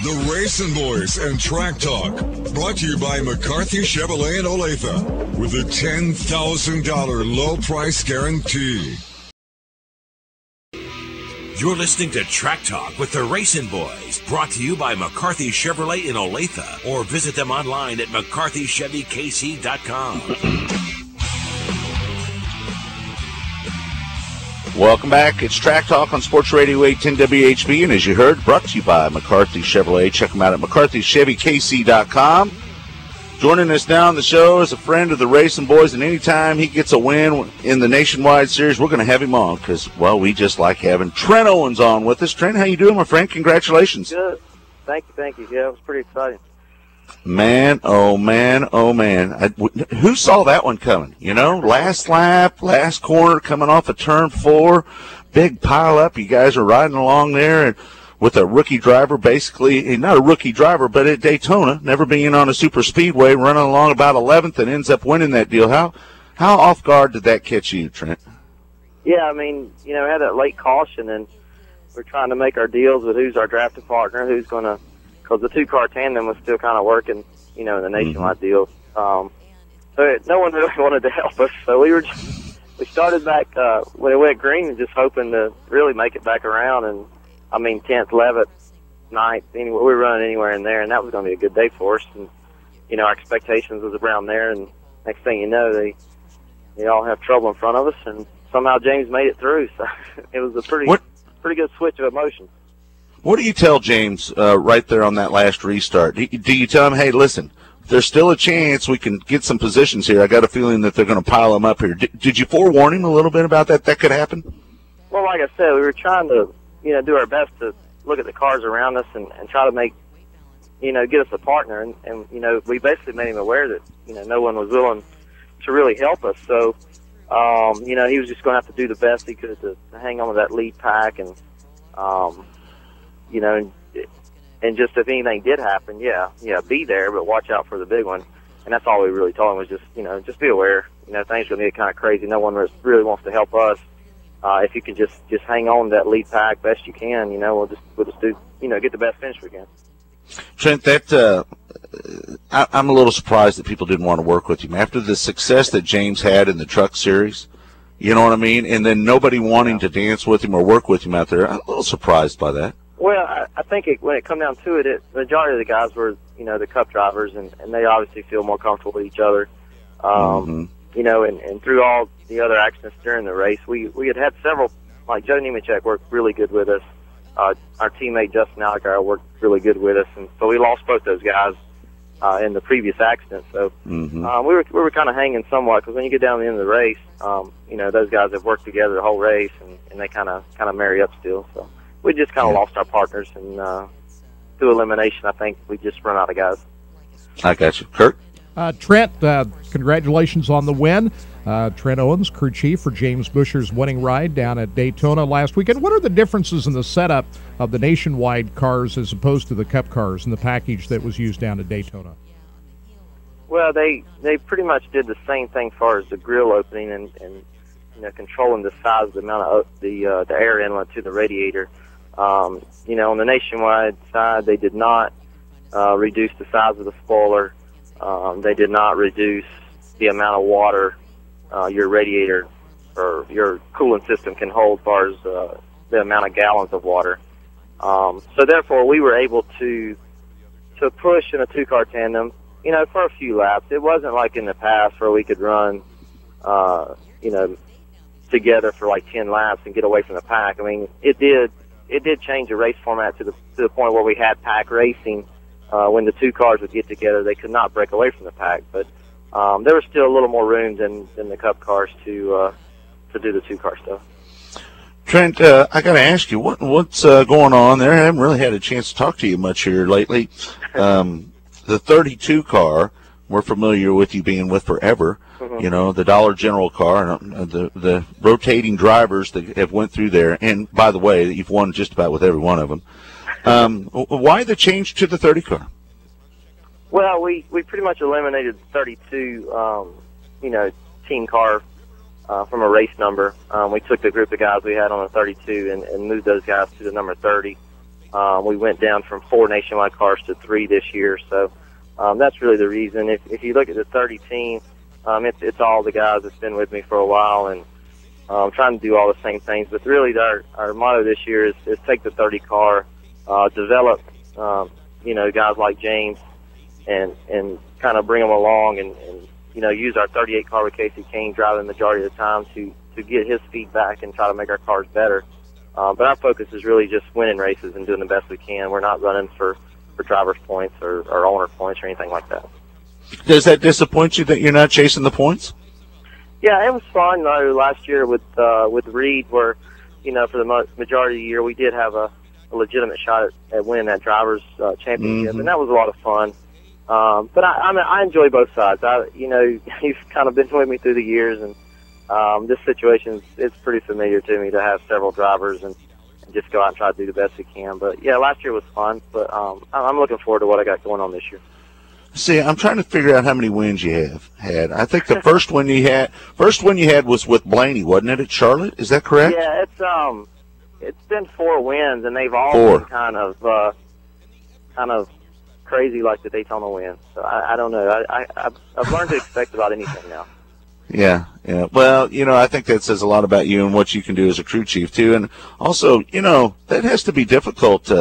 The RacinBoys and Track Talk, brought to you by McCarthy Chevrolet in Olathe, with a $10,000 low price guarantee. You're listening to Track Talk with the RacinBoys, brought to you by McCarthy Chevrolet in Olathe, or visit them online at McCarthyChevyKC.com. Welcome back. It's Track Talk on Sports Radio 810 WHB, and as you heard, brought to you by McCarthy Chevrolet. Check them out at McCarthyChevyKC.com. Joining us now on the show is a friend of the RacinBoys, and anytime he gets a win in the Nationwide Series, we're going to have him on because, well, we just like having Trent Owens on with us. Trent, how you doing, my friend? Congratulations. Good. Thank you. Yeah, it was pretty exciting. Man, oh, man, oh, man. Who saw that one coming? You know, last lap, last corner, coming off of turn 4, big pile up. You guys are riding along there and with a rookie driver, basically, not a rookie driver, but at Daytona, never being on a super speedway, running along about 11th and ends up winning that deal. How off guard did that catch you, Trent? Yeah, I mean, we had that late caution, and we're trying to make our deals with who's our drafting partner, who's going to, because the two-car tandem was still kind of working, in the Nationwide deal. So no one really wanted to help us. So we started back when it went green and just hoping to really make it back around. And, 10th, 11th, 9th, we were running anywhere in there, and that was going to be a good day for us. And, our expectations was around there, and next thing you know, they all have trouble in front of us, and somehow James made it through. So it was a pretty good switch of emotions. What do you tell James right there on that last restart? Do you tell him, hey, listen, there's still a chance we can get some positions here. I got a feeling that they're going to pile them up here. Did you forewarn him a little bit about that could happen? Well, like I said, we were trying to, do our best to look at the cars around us and try to make, get us a partner. And we basically made him aware that, no one was willing to really help us. So, he was just going to have to do the best he could to hang on to that lead pack and, and just if anything did happen, be there, but watch out for the big one. And that's all we really told him was just, just be aware. Things are going to get kind of crazy. No one really wants to help us. If you can just hang on to that lead pack best you can, we'll just do, get the best finish we can. Trent, I'm a little surprised that people didn't want to work with him after the success that James had in the Truck Series. You know what I mean? And then nobody wanting to dance with him or work with him out there. I'm a little surprised by that. Well, I think when it come down to it, the majority of the guys were, the Cup drivers, and they obviously feel more comfortable with each other. And through all the other accidents during the race, we had several, like Joe Nemechek worked really good with us. Our teammate Justin Allgaier worked really good with us, and so we lost both those guys in the previous accident. So we were kind of hanging somewhat because when you get down to the end of the race, those guys have worked together the whole race, and they kind of marry up still. So we just kind of lost our partners, and through elimination, I think we just run out of guys. I got you. Kirk? Trent, congratulations on the win. Trent Owens, crew chief for James Buescher's winning ride down at Daytona last weekend. What are the differences in the setup of the Nationwide cars as opposed to the Cup cars and the package that was used down at Daytona? Well, they pretty much did the same thing as far as the grill opening and controlling the size of the amount of the air inlet to the radiator. On the Nationwide side, they did not reduce the size of the spoiler. They did not reduce the amount of water your radiator or your coolant system can hold as far as the amount of gallons of water. So therefore, we were able to push in a two-car tandem, for a few laps. It wasn't like in the past where we could run, together for like 10 laps and get away from the pack. I mean, it did change the race format to the point where we had pack racing. When the two cars would get together, they could not break away from the pack. But there was still a little more room than the Cup cars to do the two-car stuff. Trent, I got to ask you, what's going on there? I haven't really had a chance to talk to you much here lately. The 32 car, we're familiar with you being with forever. Mm-hmm. The Dollar General car, and the rotating drivers that have went through there. And by the way, you've won just about with every one of them. Why the change to the 30 car? Well, we pretty much eliminated 32, team car from a race number. We took the group of guys we had on the 32 and moved those guys to the number 30. We went down from 4 nationwide cars to 3 this year, so that's really the reason. If you look at the 30 team, it's all the guys that's been with me for a while, and trying to do all the same things. But really, our motto this year is take the 30 car, develop, guys like James, and kind of bring them along, and use our 38 car with Casey Kane driving the majority of the time to get his feedback and try to make our cars better. But our focus is really just winning races and doing the best we can. We're not running for driver's points or owner points or anything like that. Does that disappoint you that you're not chasing the points? Yeah, it was fun though last year with Reed, where for the majority of the year we did have a legitimate shot at winning that drivers championship, and that was a lot of fun. But I enjoy both sides. You've kind of been with me through the years, and this situation is pretty familiar to me to have several drivers and just go out and try to do the best we can. But yeah, last year was fun, but I'm looking forward to what I got going on this year. See, I'm trying to figure out how many wins you have had. I think the first one you had was with Blaney, wasn't it, at Charlotte? Is that correct? Yeah, it's been 4 wins, and they've all been kind of crazy, like the Daytona win. So I don't know. I've learned to expect about anything now. Yeah. Well, I think that says a lot about you and what you can do as a crew chief too, and also, that has to be difficult.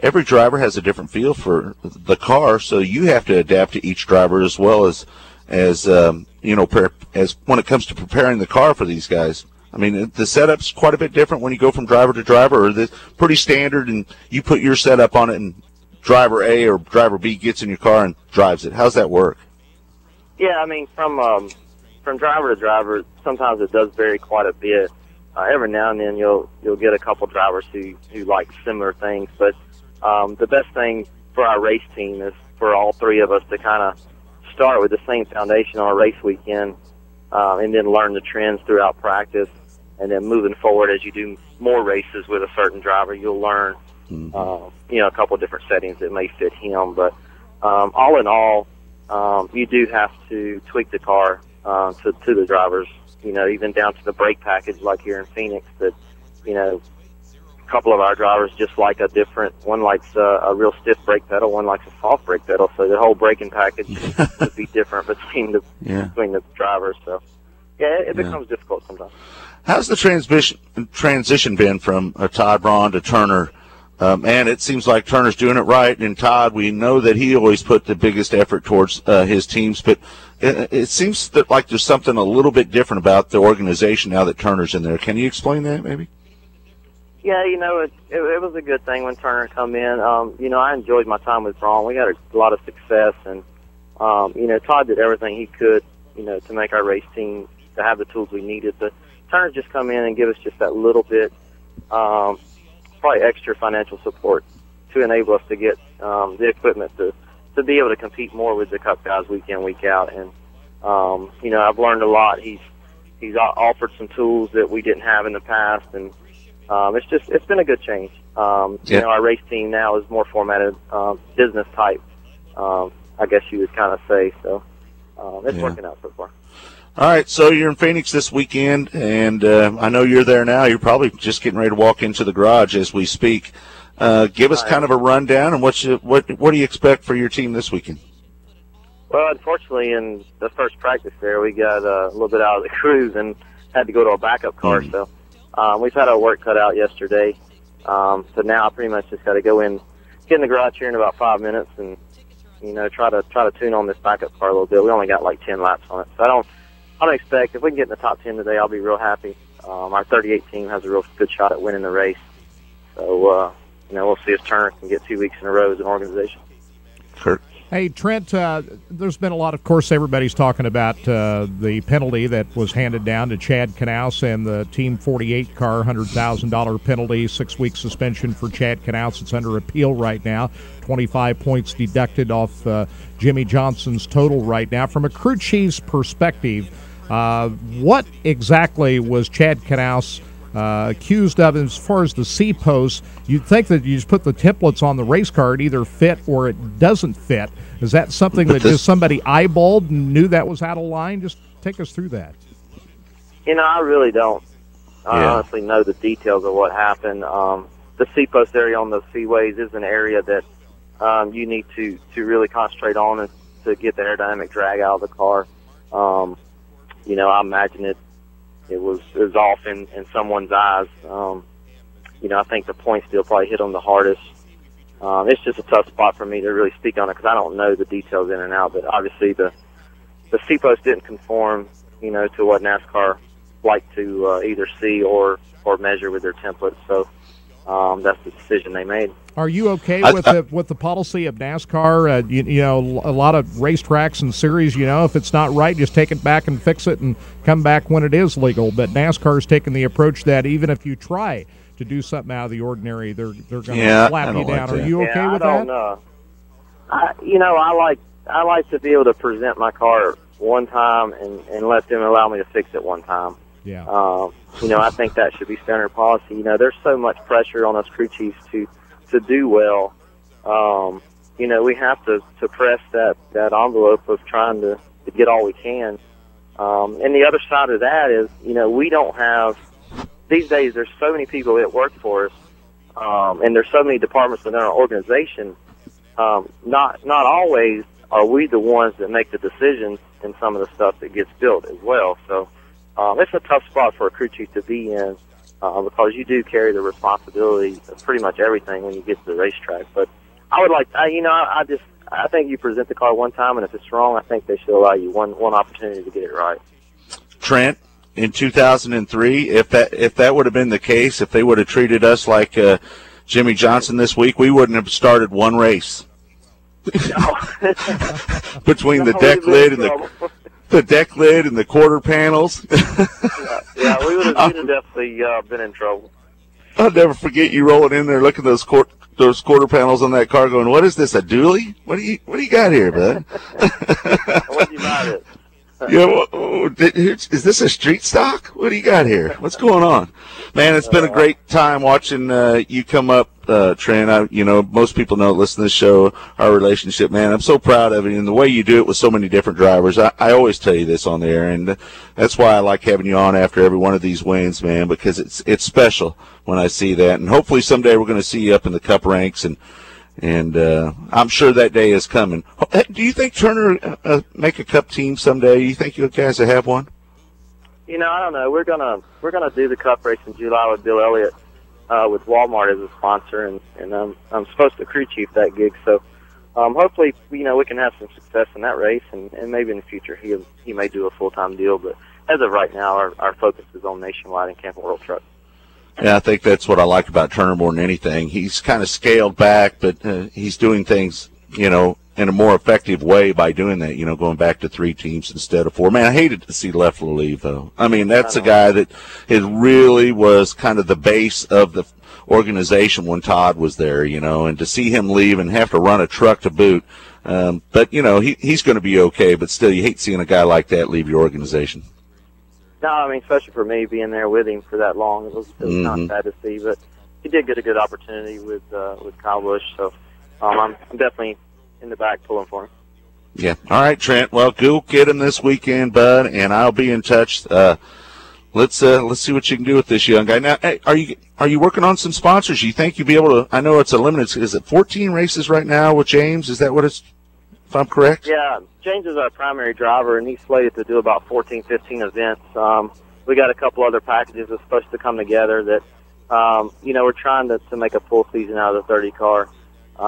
Every driver has a different feel for the car, so you have to adapt to each driver as well as as when it comes to preparing the car for these guys. I mean, the setup's quite a bit different when you go from driver to driver, or it's pretty standard, and you put your setup on it, and driver A or driver B gets in your car and drives it. How's that work? Yeah, I mean, from driver to driver, sometimes it does vary quite a bit. Every now and then you'll get a couple drivers who like similar things, but the best thing for our race team is for all 3 of us to kind of start with the same foundation on a race weekend, and then learn the trends throughout practice, and then moving forward as you do more races with a certain driver, you'll learn a couple different settings that may fit him. But all in all, you do have to tweak the car to the drivers, even down to the brake package, like here in Phoenix, that, a couple of our drivers just like a different, one likes a real stiff brake pedal, one likes a soft brake pedal, so the whole braking package would be different between the drivers. So, yeah, it becomes difficult sometimes. How's the transition been from Todd Braun to Turner? And it seems like Turner's doing it right, and Todd, we know that he always put the biggest effort towards his teams, but it seems that like there's something a little bit different about the organization now that Turner's in there. Can you explain that, maybe? Yeah, it was a good thing when Turner come in. I enjoyed my time with Braun. We had a lot of success, and Todd did everything he could, to make our race team to have the tools we needed. But Turner just come in and give us just that little bit, probably extra financial support to enable us to get the equipment to be able to compete more with the Cup guys week in, week out. And I've learned a lot. He's offered some tools that we didn't have in the past, and it's been a good change. Our race team now is more formatted business type, I guess you would kind of say. So it's working out so far. All right, so you're in Phoenix this weekend, and I know you're there now. You're probably just getting ready to walk into the garage as we speak. Give us kind of a rundown, and what do you expect for your team this weekend? Well, unfortunately, in the first practice there, we got a little bit out of the cruise and had to go to a backup car. So we've had our work cut out yesterday. So now I pretty much just got to go in, get in the garage here in about 5 minutes, and try to tune on this backup car a little bit. We only got like 10 laps on it, so I don't expect, if we can get in the top 10 today, I'll be real happy. Our 38 team has a real good shot at winning the race. So, we'll see if Turner can get 2 weeks in a row as an organization. Kirk. Hey, Trent, there's been a lot, of course, everybody's talking about the penalty that was handed down to Chad Knaus and the Team 48 car, $100,000 penalty, 6-week suspension for Chad Knaus. It's under appeal right now. 25 points deducted off Jimmy Johnson's total right now. From a crew chief's perspective, what exactly was Chad Knaus accused of? As far as the C-post, you'd think that you just put the templates on the race car, it either fit or it doesn't fit. Is that something that just somebody eyeballed and knew that was out of line? Just take us through that. I really don't honestly know the details of what happened. The the seatpost area on those speedways is an area that you need to really concentrate on and to get the aerodynamic drag out of the car. You know, I imagine it was off in someone's eyes. You know, I think the point still probably hit them the hardest. It's just a tough spot for me to really speak on it because I don't know the details in and out. But obviously, the seatpost didn't conform, you know, to what NASCAR liked to either see or measure with their templates. So that's the decision they made. Are you okay with the policy of NASCAR? You know, a lot of racetracks and series, you know, if it's not right, just take it back and fix it and come back when it is legal. But NASCAR's taken the approach that even if you try to do something out of the ordinary, they're going to slap you down. Are you okay with that? I don't know. You know, I like to be able to present my car one time and let them allow me to fix it one time. Yeah. You know, I think that should be standard policy. You know, there's so much pressure on us crew chiefs to do well. You know, we have to press that envelope of trying to get all we can. And the other side of that is, you know, we don't have, these days there's so many people that work for us, and there's so many departments within our organization. Not always are we the ones that make the decisions in some of the stuff that gets built as well. So it's a tough spot for a crew chief to be in because you do carry the responsibility of pretty much everything when you get to the racetrack. But I would I think you present the car one time, and if it's wrong, I think they should allow you one opportunity to get it right. Trent, in 2003, if that would have been the case, if they would have treated us like Jimmy Johnson this week, we wouldn't have started one race. No. Between the deck lid and the deck lid and the quarter panels. yeah, we would have definitely been in trouble. I'll never forget you rolling in there, looking at those quarter panels on that car, going, "What is this? A dually? What do you got here, bud?" What do you got it? Yeah, is this a street stock? What do you got here? What's going on? Man, it's been a great time watching you come up, Trent. You know, most people know, listen to this show, our relationship, man. I'm so proud of it, and the way you do it with so many different drivers. I always tell you this on the air, and that's why I like having you on after every one of these wins, man, because it's special when I see that. And hopefully someday we're going to see you up in the Cup ranks, and I'm sure that day is coming. Do you think Turner make a Cup team someday? You think you guys will have one? You know, I don't know. We're gonna do the Cup race in July with Bill Elliott, with Walmart as a sponsor, and I'm supposed to crew chief that gig. So hopefully, you know, we can have some success in that race, and maybe in the future he may do a full-time deal. But as of right now, our focus is on Nationwide and Camping World Truck. Yeah, I think that's what I like about Turner more than anything. He's kind of scaled back, but he's doing things, you know, in a more effective way by doing that, you know, going back to 3 teams instead of 4. Man, I hated to see Leffler leave, though. I mean, that's a guy that it really was kind of the base of the organization when Todd was there, you know, and to see him leave and have to run a truck to boot. But, you know, he's going to be okay, but still, you hate seeing a guy like that leave your organization. No, I mean, especially for me being there with him for that long, it was not sad to see. But he did get a good opportunity with Kyle Busch, so I'm definitely in the back pulling for him. Yeah. All right, Trent. Well, go get him this weekend, bud, and I'll be in touch. Let's see what you can do with this young guy. Now, hey, are you working on some sponsors? You think you'll be able to? I know it's a limited. Is it 14 races right now with James? Is that what it's? If I'm correct? Yeah, James is our primary driver, and he's slated to do about 14, 15 events. We got a couple other packages that's supposed to come together that, you know, we're trying to make a full season out of the 30 car.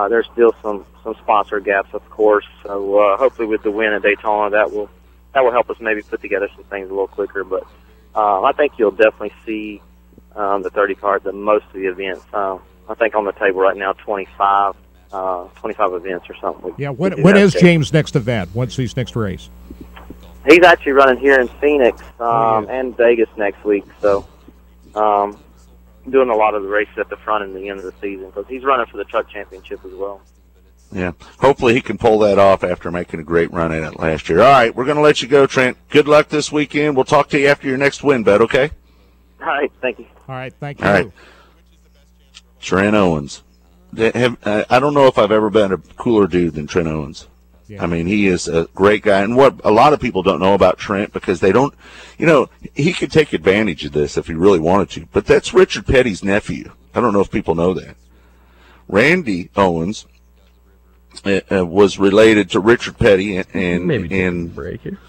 There's still some sponsor gaps, of course. So hopefully with the win at Daytona, that will help us maybe put together some things a little quicker. But I think you'll definitely see the 30 car at most of the events. I think on the table right now, 25 events or something. Yeah, when is James' next event? When's his next race? He's actually running here in Phoenix and Vegas next week. So doing a lot of the races at the front and the end of the season because he's running for the Truck Championship as well. Yeah, hopefully he can pull that off after making a great run at it last year. All right, we're going to let you go, Trent. Good luck this weekend. We'll talk to you after your next win, bud, okay? All right, thank you. All right, thank you. All right. Trent Owens. I don't know if I've ever been a cooler dude than Trent Owens. Yeah. I mean, he is a great guy. And what a lot of people don't know about Trent, because they don't, you know, he could take advantage of this if he really wanted to. But that's Richard Petty's nephew. I don't know if people know that. Randy Owens was related to Richard Petty, and break here.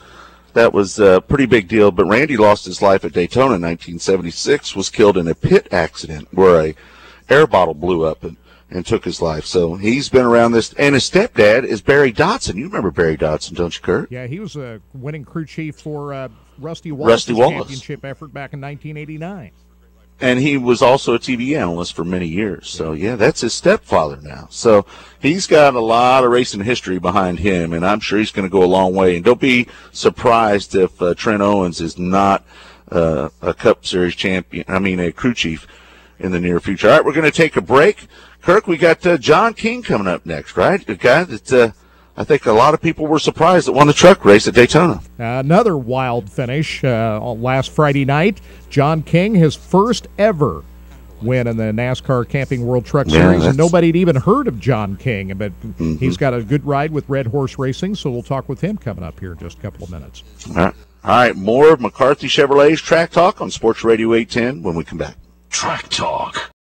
That was a pretty big deal. But Randy lost his life at Daytona in 1976, was killed in a pit accident where a air bottle blew up and took his life. So he's been around this. And his stepdad is Barry Dodson. You remember Barry Dodson, don't you, Kirk? Yeah, he was a winning crew chief for Rusty Wallace's championship effort back in 1989. And he was also a TV analyst for many years. So, yeah, that's his stepfather now. So he's got a lot of racing history behind him, and I'm sure he's going to go a long way. And don't be surprised if Trent Owens is not a Cup Series champion, a crew chief in the near future. All right, we're going to take a break. Kirk, we got John King coming up next, right? A guy that I think a lot of people were surprised that won the truck race at Daytona. Another wild finish last Friday night. John King, his first ever win in the NASCAR Camping World Truck Series, and nobody had even heard of John King, but he's got a good ride with Red Horse Racing, so we'll talk with him coming up here in just a couple of minutes. All right, more of McCarthy Chevrolet's Track Talk on Sports Radio 810 when we come back. Track Talk.